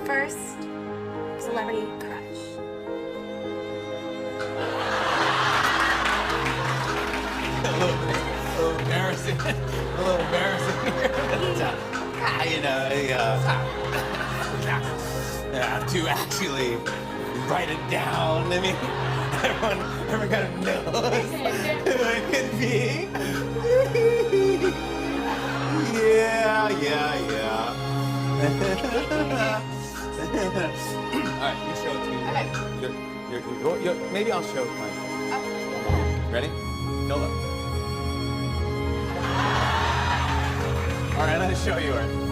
first celebrity crush. A little embarrassing. A little embarrassing. To actually write it down. I mean, everyone kind of knows who it could be. Yeah. All right, you show it to me. Okay. Maybe I'll show mine. Oh. Ready? Go look. All right, I'm gonna show you her.